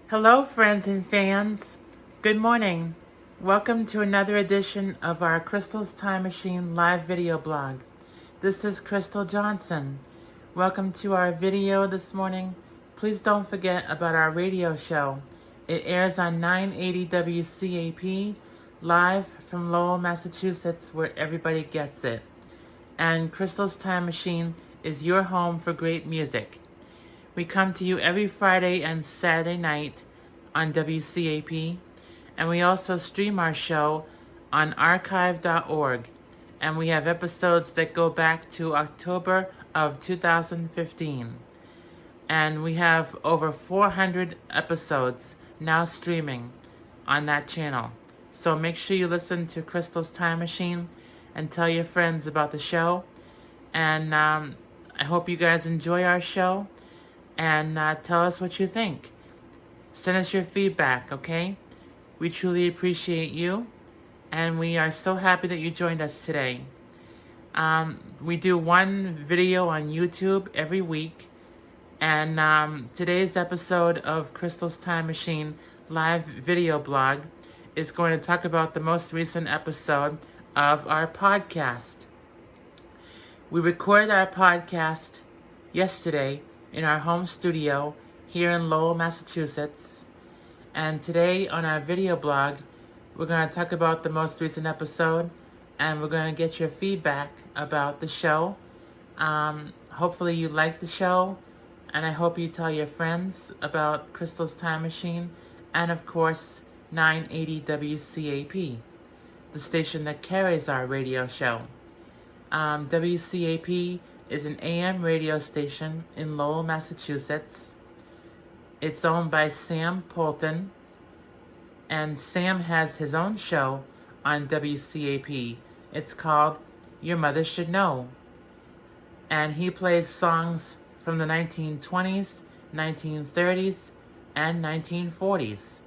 Hello, friends and fans. Good morning. Welcome to another edition of our Crystal's Time Machine live video blog. This is Crystal Johnson. Welcome to our video this morning. Please don't forget about our radio show. It airs on 980 WCAP, live from Lowell, Massachusetts, where everybody gets it. And Crystal's Time Machine is your home for great music. We come to you every Friday and Saturday night on WCAP, and we also stream our show on archive.org, and we have episodes that go back to October of 2015. And we have over 400 episodes now streaming on that channel. So make sure you listen to Crystal's Time Machine and tell your friends about the show. And I hope you guys enjoy our show. And tell us what you think. Send us your feedback, okay? We truly appreciate you, and we are so happy that you joined us today. We do one video on YouTube every week, and today's episode of Crystal's Time Machine live video blog is going to talk about the most recent episode of our podcast. We recorded our podcast yesterday in our home studio here in Lowell, Massachusetts. And today on our video blog, we're going to talk about the most recent episode, and we're going to get your feedback about the show. Hopefully you like the show, and I hope you tell your friends about Crystal's Time Machine, and of course 980 WCAP, the station that carries our radio show. WCAP is an AM radio station in Lowell, Massachusetts. It's owned by Sam Polton, and Sam has his own show on WCAP. It's called Your Mother Should Know, and he plays songs from the 1920s, 1930s, and 1940s.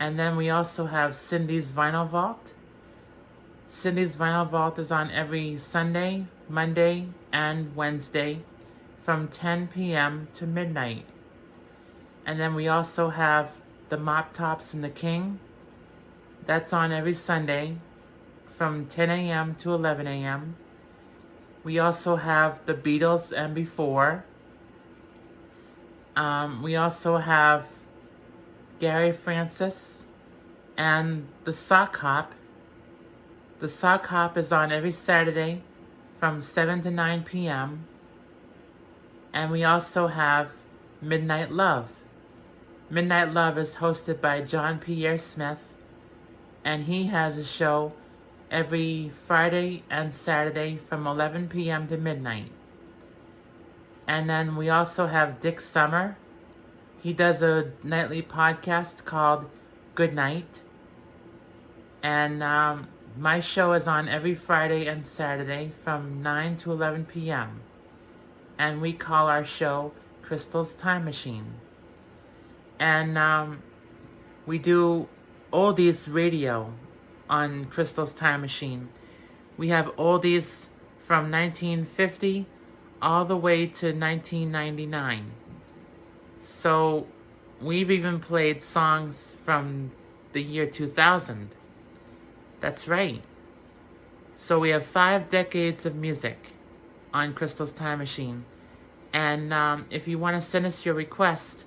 And then we also have Cindy's Vinyl Vault. Cindy's Vinyl Vault is on every Sunday, Monday, and Wednesday from 10 p.m. to midnight. And then we also have the Mop Tops and the King. That's on every Sunday from 10 a.m. to 11 a.m. We also have the Beatles and Before. We also have Gary Francis and the Sock Hop. The Sock Hop is on every Saturday from 7 to 9 p.m. And we also have Midnight Love. Midnight Love is hosted by John Pierre Smith, and he has a show every Friday and Saturday from 11 p.m. to midnight. And then we also have Dick Summer. He does a nightly podcast called Good Night. And my show is on every Friday and Saturday from 9 to 11 p.m. And we call our show Crystal's Time Machine. And we do oldies radio on Crystal's Time Machine. We have oldies from 1950 all the way to 1999. So we've even played songs from the year 2000. That's right. So we have 5 decades of music on Crystal's Time Machine. And if you want to send us your request,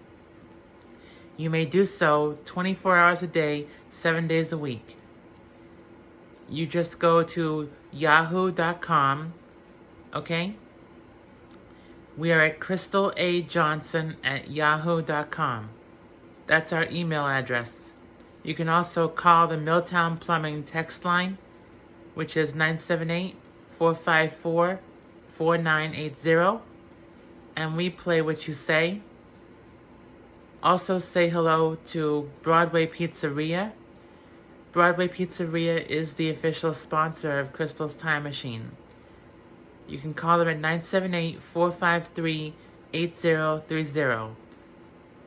you may do so 24 hours a day, 7 days a week. You just go to yahoo.com, okay? We are at crystalajohnson@yahoo.com. That's our email address. You can also call the Milltown Plumbing text line, which is 978-454-4980, and we play what you say. Also say hello to Broadway Pizzeria. Broadway Pizzeria is the official sponsor of Crystal's Time Machine. You can call them at 978-453-8030,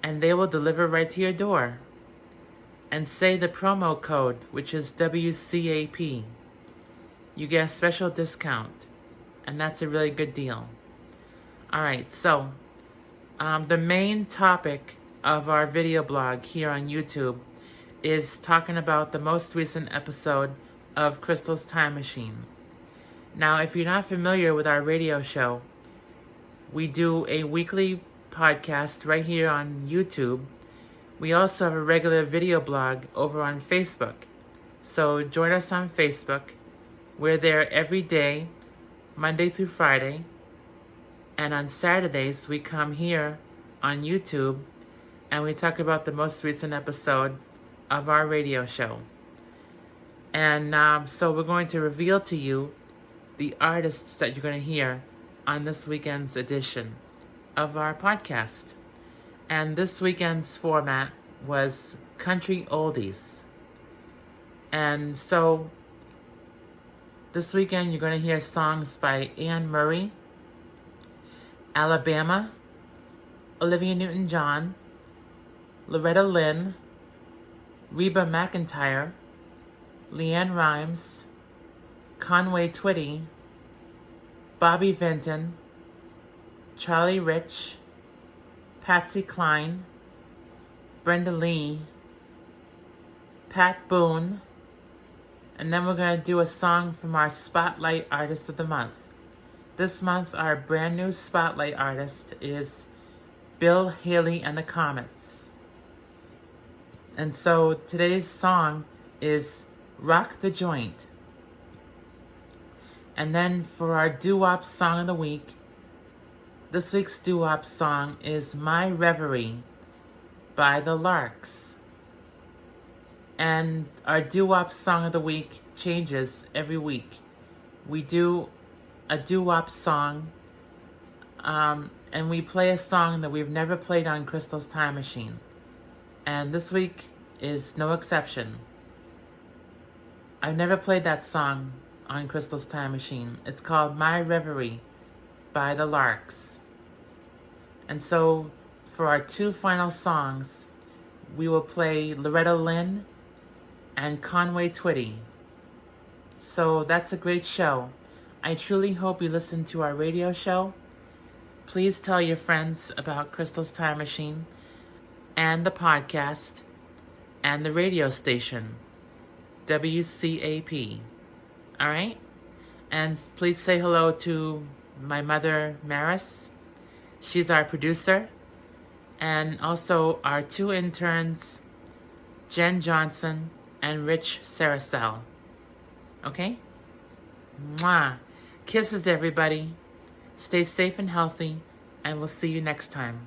and they will deliver right to your door. And say the promo code, which is WCAP. You get a special discount, and that's a really good deal. Alright, so the main topic of our video blog here on YouTube is talking about the most recent episode of Crystal's Time Machine. Now, if you're not familiar with our radio show, we do a weekly podcast right here on YouTube. We also have a regular video blog over on Facebook. So join us on Facebook. We're there every day, Monday through Friday. And on Saturdays, we come here on YouTube and we talk about the most recent episode of our radio show. And so we're going to reveal to you the artists that you're going to hear on this weekend's edition of our podcast. And this weekend's format was Country Oldies. And so this weekend you're going to hear songs by Anne Murray, Alabama, Olivia Newton-John, Loretta Lynn, Reba McEntire, Leanne Rimes, Conway Twitty, Bobby Vinton, Charlie Rich, Patsy Cline, Brenda Lee, Pat Boone, and then we're going to do a song from our Spotlight Artist of the Month. This month, our brand new Spotlight Artist is Bill Haley and the Comets. And so today's song is Rock the Joint. And then for our doo-wop song of the week, this week's doo-wop song is My Reverie by the Larks. And our doo-wop song of the week changes every week. We do a doo-wop song, and we play a song that we've never played on Crystal's Time Machine. And this week is no exception. I've never played that song on Crystal's Time Machine. It's called My Reverie by the Larks. And so for our two final songs, we will play Loretta Lynn and Conway Twitty. So that's a great show. I truly hope you listen to our radio show. Please tell your friends about Crystal's Time Machine and the podcast and the radio station, WCAP. All right? And please say hello to my mother, Maris. She's our producer. And also our two interns, Jen Johnson and Rich Saracel. Okay? Mwah. Kisses, everybody. Stay safe and healthy, and we'll see you next time.